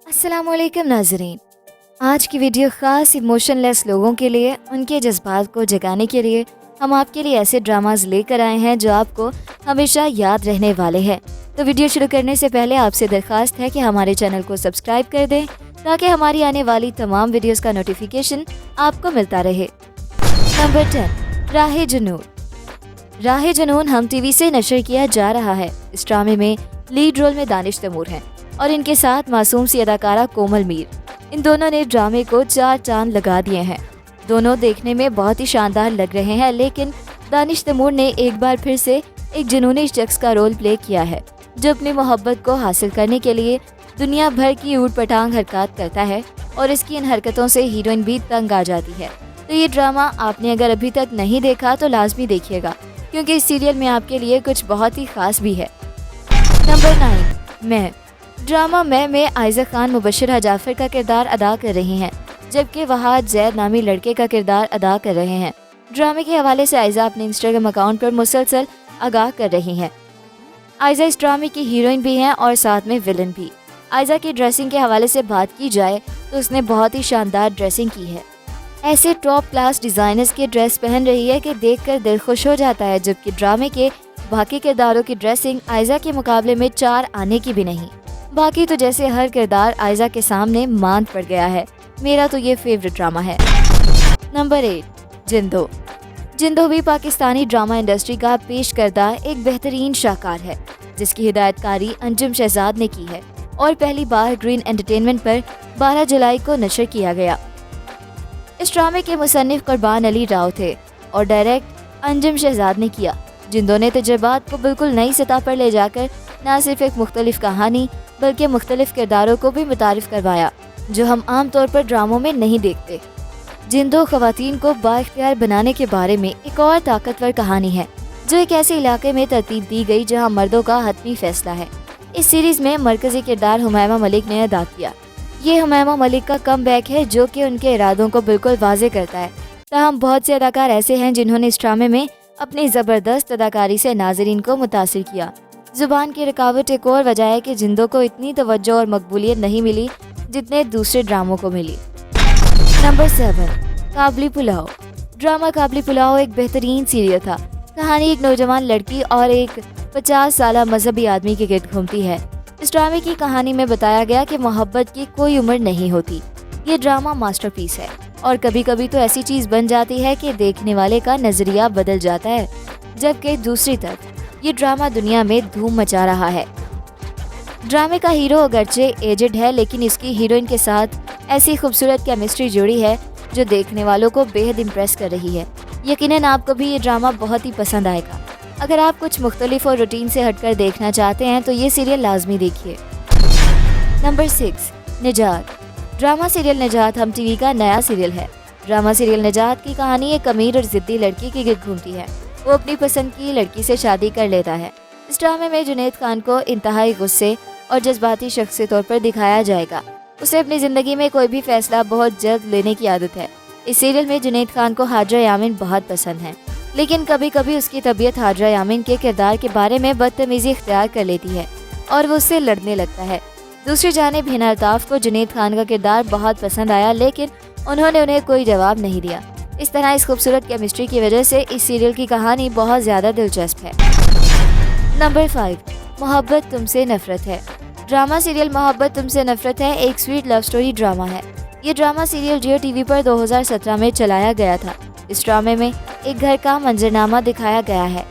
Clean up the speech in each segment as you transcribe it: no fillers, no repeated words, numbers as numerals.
अस्सलामुअलैकुम नाज़रीन। आज की वीडियो ख़ास इमोशनलेस लोगों के लिए, उनके जज्बात को जगाने के लिए हम आपके लिए ऐसे ड्रामाज लेकर आए हैं जो आपको हमेशा याद रहने वाले हैं। तो वीडियो शुरू करने से पहले आपसे दरख्वास्त है कि हमारे चैनल को सब्सक्राइब कर दें ताकि हमारी आने वाली तमाम वीडियोस का नोटिफिकेशन आपको मिलता रहे। नंबर 10, राहे जुनून। राहे जुनून हम टीवी से नशर किया जा रहा है। इस ड्रामे में लीड रोल में दानिश तैमूर हैं और इनके साथ मासूम सी अदाकारा कोमल मीर। इन दोनों ने ड्रामे को 4 चांद लगा दिए हैं। दोनों देखने में बहुत ही शानदार लग रहे हैं, लेकिन दानिश तैमूर ने एक बार फिर से एक जुनूनी शख्स का रोल प्ले किया है जो अपनी मोहब्बत को हासिल करने के लिए दुनिया भर की ऊट पटांग हरकत करता है और इसकी इन हरकतों से हीरोइन भी तंग आ जाती है। तो ये ड्रामा आपने अगर अभी तक नहीं देखा तो लाजमी देखिएगा, क्योंकि इस सीरियल में आपके लिए कुछ बहुत ही खास भी है। नंबर 9, मैं। ड्रामा मैं में आयज़ा खान मुबश्शिरा जाफ़र का किरदार अदा कर रही हैं, जबकि वहाद जैद नामी लड़के का किरदार अदा कर रहे हैं। ड्रामे के हवाले से आयज़ा अपने इंस्टाग्राम अकाउंट पर मुसलसल आगाह कर रही हैं। आयज़ा इस ड्रामे की हीरोइन भी हैं और साथ में विलन भी। आयज़ा की ड्रेसिंग के हवाले से बात की जाए तो उसने बहुत ही शानदार ड्रेसिंग की है। ऐसे टॉप क्लास डिज़ाइनर्स की ड्रेस पहन रही है कि देखकर दिल खुश हो जाता है, जबकि ड्रामे के बाकी किरदारों की ड्रेसिंग आयज़ा के मुकाबले में 4 आने की भी नहीं। बाकी तो जैसे हर किरदार आयज़ा के सामने मांद पड़ गया है। मेरा तो ये फेवरेट ड्रामा है। नंबर 8, जिंदो। जिंदो भी पाकिस्तानी ड्रामा इंडस्ट्री का पेश करदा एक बेहतरीन शाहकार है, जिसकी हिदायतकारी अंजुम शहजाद ने की है और पहली बार ग्रीन एंटरटेनमेंट पर 12 जुलाई को नशर किया गया। इस ड्रामे के मुसन्निफ कुर्बान अली राव थे और डायरेक्ट अंजुम शहजाद ने किया। जिंदो ने तजुर्बात को बिल्कुल नई सतह पर ले जाकर न सिर्फ एक मुख्तलिफ कहानी बल्कि मुख्तलिफ किरदारों को भी मुतारिफ करवाया जो हम आम तौर पर ड्रामों में नहीं देखते। जिंदो ख़वातीन को बाइख्तियार बनाने के बारे में एक और ताकतवर कहानी है जो एक ऐसे इलाके में तरतीब दी गई जहां मर्दों का हतमी फैसला है। इस सीरीज़ में मरकजी किरदार हुमैमा मलिक ने अदा किया। ये हुमैमा मलिक का कमबैक है जो कि उनके इरादों को बिल्कुल वाज़े करता है। ताहम बहुत से अदाकार ऐसे हैं जिन्होंने इस ड्रामे में अपनी ज़बरदस्त अदाकारी से नाजरीन को मुतासिर किया। जुबान की रुकावट एक और वजह है कि जिंदो को इतनी तवज्जो और मकबूलियत नहीं मिली जितने दूसरे ड्रामों को मिली। नंबर 7, काबली पुलाव। ड्रामा काबली पुलाव एक बेहतरीन सीरियल था। कहानी एक नौजवान लड़की और एक 50 साला मजहबी आदमी के गिर्द घूमती है। इस ड्रामे की कहानी में बताया गया कि मोहब्बत की कोई उम्र नहीं होती। ये ड्रामा मास्टरपीस है और कभी कभी तो ऐसी चीज़ बन जाती है कि देखने वाले का नजरिया बदल जाता है। जबकि दूसरी तरफ ये ड्रामा दुनिया में धूम मचा रहा है। ड्रामे का हीरो अगरचे एजेड है, लेकिन इसकी हीरोइन के साथ ऐसी खूबसूरत केमिस्ट्री जुड़ी है जो देखने वालों को बेहद इम्प्रेस कर रही है। यकीनन आपको भी ये ड्रामा बहुत ही पसंद आएगा। अगर आप कुछ मुख्तलिफ और रूटीन से हटकर देखना चाहते हैं तो ये सीरियल लाजमी देखिए। नंबर 6, निजात। ड्रामा सीरियल निजात हम टीवी का नया सीरियल है। ड्रामा सीरियल निजात की कहानी एक अमीर और जिद्दी लड़की की गिर्द घूमती है। वो अपनी पसंद की लड़की से शादी कर लेता है। इस ड्रामे में जुनैद खान को इंतहाई गुस्से और जज्बाती शख्स के तौर पर दिखाया जाएगा। उसे अपनी ज़िंदगी में कोई भी फैसला बहुत जल्द लेने की आदत है। इस सीरियल में जुनैद खान को हाजरा यामिन बहुत पसंद है, लेकिन कभी कभी उसकी तबीयत हाजरा यामिन के किरदार के बारे में बदतमीजी इख्तियार कर लेती है और वो उससे लड़ने लगता है। दूसरी जानिब हिना अल्ताफ़ को जुनैद खान का किरदार बहुत पसंद आया, लेकिन उन्होंने उन्हें कोई जवाब नहीं दिया। इस तरह इस खूबसूरत केमिस्ट्री की वजह से इस सीरियल की कहानी बहुत ज़्यादा दिलचस्प है। नंबर 5, मोहब्बत तुमसे नफरत है। ड्रामा सीरियल मोहब्बत तुमसे नफरत है एक स्वीट लव स्टोरी ड्रामा है। ये ड्रामा सीरियल जियो टीवी पर 2017 में चलाया गया था। इस ड्रामे में एक घर का मंजरनामा दिखाया गया है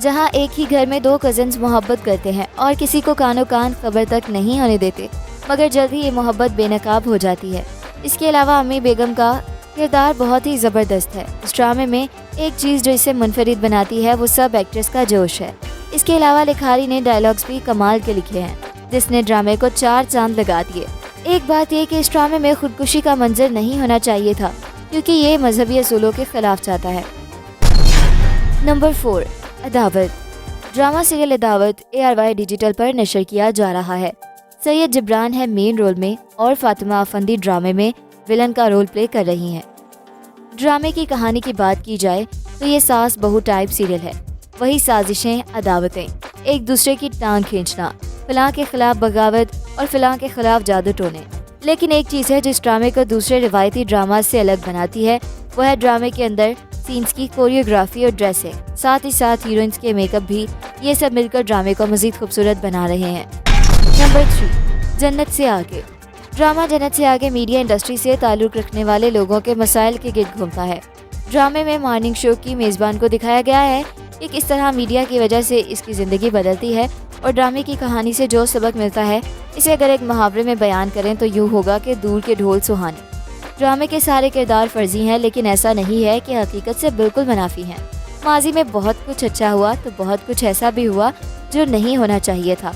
जहाँ एक ही घर में 2 कज़न्स मोहब्बत करते हैं और किसी को कानो कान खबर तक नहीं होने देते, मगर जल्द ही ये मोहब्बत बेनकाब हो जाती है। इसके अलावा अम्मी बेगम का किरदार बहुत ही ज़बरदस्त है। इस ड्रामे में एक चीज़ जो इसे मुनफरिद बनाती है वो सब एक्ट्रेस का जोश है। इसके अलावा लिखारी ने डायलॉग्स भी कमाल के लिखे हैं, जिसने ड्रामे को 4 चांद लगा दिए। एक बात यह कि इस ड्रामे में खुदकुशी का मंजर नहीं होना चाहिए था, क्योंकि ये मजहबी असूलों के खिलाफ जाता है। Number 4, Adawat. Drama serial Adawat ARY digital पर नशर किया जा रहा है। सैयद जिब्रान है मेन रोल में और फातिमा अफंदी ड्रामे में विलन का रोल प्ले कर रही हैं। ड्रामे की कहानी की बात की जाए तो ये सास बहू टाइप सीरियल है। वही साजिशें, अदावतें, एक दूसरे की टांग खींचना, फलां के खिलाफ बगावत और फिल्म के खिलाफ जादू टोने। लेकिन एक चीज़ है जिस ड्रामे को दूसरे रिवायती ड्रामा से अलग बनाती है, वो है ड्रामे के अंदर सीन्स की कोरियोग्राफी और ड्रेसिंग। साथ ही साथ हीरोइंस के मेकअप भी, ये सब मिलकर ड्रामे को मजीद खूबसूरत बना रहे हैं। नंबर 3, जन्नत से आगे। ड्रामा जन्नत से आगे मीडिया इंडस्ट्री से ताल्लुक़ रखने वाले लोगों के मसाइल के गिर्द घूमता है। ड्रामे में मॉर्निंग शो की मेज़बान को दिखाया गया है कि किस तरह मीडिया की वजह से इसकी ज़िंदगी बदलती है, और ड्रामे की कहानी से जो सबक मिलता है, इसे अगर एक मुहावरे में बयान करें तो यूँ होगा कि दूर के ढोल सुहाने। ड्रामे के सारे किरदार फर्जी हैं, लेकिन ऐसा नहीं है कि हकीकत से बिल्कुल मुनाफी हैं। माजी में बहुत कुछ अच्छा हुआ तो बहुत कुछ ऐसा भी हुआ जो नहीं होना चाहिए था।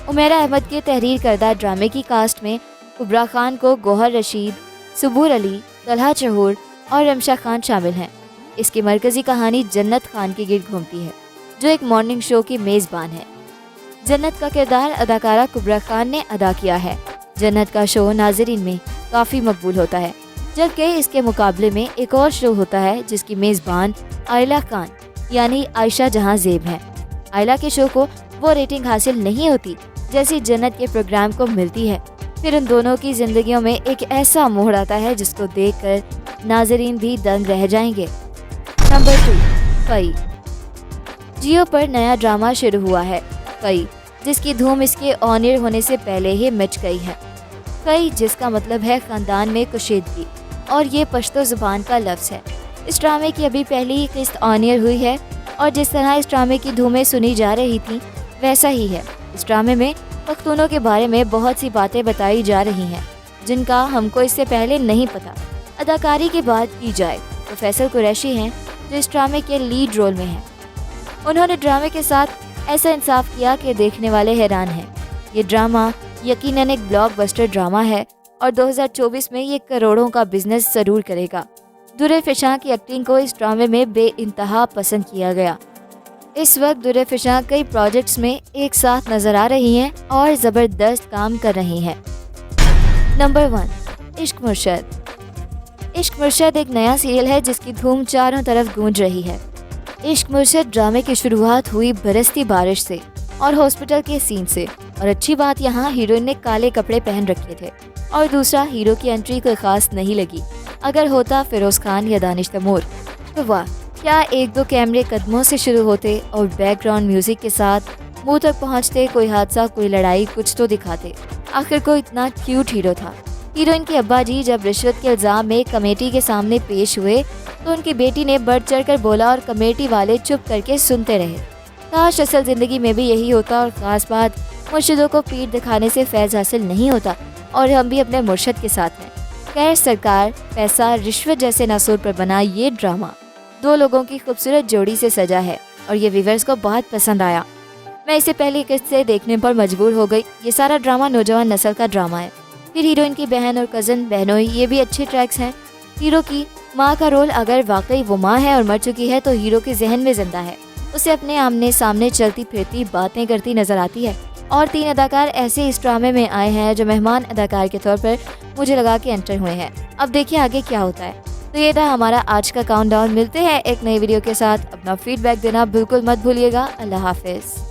उमेरा अहमद के तहरीर करदा ड्रामे की कास्ट में कुबरा खान को गौहर रशीद, सुबूर अली, तलहा चहूर और रमशा खान शामिल हैं। इसकी मरकजी कहानी जन्नत खान के गिर्द घूमती है, जो एक मॉर्निंग शो की मेज़बान है। जन्नत का किरदार अदाकारा कुबरा खान ने अदा किया है। जन्नत का शो नाजरीन में काफ़ी मकबूल होता है, जबकि इसके मुकाबले में एक और शो होता है जिसकी मेज़बान आयला खान यानी आयशा जहां ज़ेब हैं। आयला के शो को वो रेटिंग हासिल नहीं होती जैसी जन्नत के प्रोग्राम को मिलती है। फिर उन दोनों की ज़िंदगियों में एक ऐसा मोड़ आता है जिसको देखकर नाजरीन भी दंग रह जाएंगे। नंबर 2, कई। जियो पर नया ड्रामा शुरू हुआ है, कई, जिसकी धूम इसके ऑन एयर होने से पहले ही मच गई है। कई जिसका मतलब है ख़ानदान में कुशीदगी, और ये पश्तो ज़ुबान का लफ्ज़ है। इस ड्रामे की अभी पहली ही किस्त ऑन एयर हुई है, और जिस तरह इस ड्रामे की धूमें सुनी जा रही थी वैसा ही है। इस ड्रामे में पख्तूनों के बारे में बहुत सी बातें बताई जा रही हैं जिनका हमको इससे पहले नहीं पता। अदाकारी की बात की जाए तो फैसल कुरैशी हैं जो इस ड्रामे के लीड रोल में हैं। उन्होंने ड्रामे के साथ ऐसा इंसाफ किया कि देखने वाले हैरान हैं। ये ड्रामा यकीनन एक ब्लॉकबस्टर ड्रामा है और 2024 में ये करोड़ों का बिजनेस ज़रूर करेगा। दुर्रे फिशां की एक्टिंग को इस ड्रामे में बेइंतहा पसंद किया गया। इस वक्त दुर्रे फिशां कई प्रोजेक्ट्स में एक साथ नजर आ रही हैं और ज़बरदस्त काम कर रही हैं। नंबर 1, इश्क मुर्शद। इश्क मुर्शद एक नया सीरियल है जिसकी धूम चारों तरफ गूंज रही है। इश्क मुर्शद ड्रामे की शुरुआत हुई बरसती बारिश से और हॉस्पिटल के सीन से, और अच्छी बात यहाँ हीरोइन ने काले कपड़े पहन रखे थे, और दूसरा हीरो की एंट्री कोई खास नहीं लगी। अगर होता फिरोज खान या दानिश तैमूर तो वाह, क्या एक दो कैमरे कदमों से शुरू होते और बैकग्राउंड म्यूजिक के साथ मुंह तक पहुँचते, कोई हादसा कोई लड़ाई कुछ तो दिखाते। आखिर को इतना क्यूट हीरो था। हीरोइन के अब्बा जी जब रिश्वत के इल्ज़ाम में कमेटी के सामने पेश हुए तो उनकी बेटी ने बढ़ चढ़ कर बोला और कमेटी वाले चुप करके सुनते रहे। काश असल ज़िंदगी में भी यही होता, और ख़ास बात मुर्शिदों को पीठ दिखाने से फैज़ हासिल नहीं होता, और हम भी अपने मुर्शिद के साथ हैं। खैर, सरकार, पैसा, रिश्वत जैसे नासूर पर बना ये ड्रामा दो लोगों की खूबसूरत जोड़ी से सजा है और ये व्यूअर्स को बहुत पसंद आया। मैं इसे पहली किस्त से देखने पर मजबूर हो गई। ये सारा ड्रामा नौजवान नस्ल का ड्रामा है। फिर हीरोइन की बहन और कज़न बहनोई, ये भी अच्छे ट्रैक्स हैं। हीरो की माँ का रोल, अगर वाकई वो माँ है और मर चुकी है तो हीरो के जहन में जिंदा है। उसे अपने आमने सामने चलती फिरती बातें करती नजर आती है। और 3 अदाकार ऐसे इस ड्रामे में आए हैं जो मेहमान अदाकार के तौर पर मुझे लगा के एंटर हुए हैं। अब देखिए आगे क्या होता है। तो ये था हमारा आज का काउंटडाउन। मिलते हैं एक नई वीडियो के साथ। अपना फीडबैक देना बिल्कुल मत भूलिएगा। अल्लाह हाफिज़।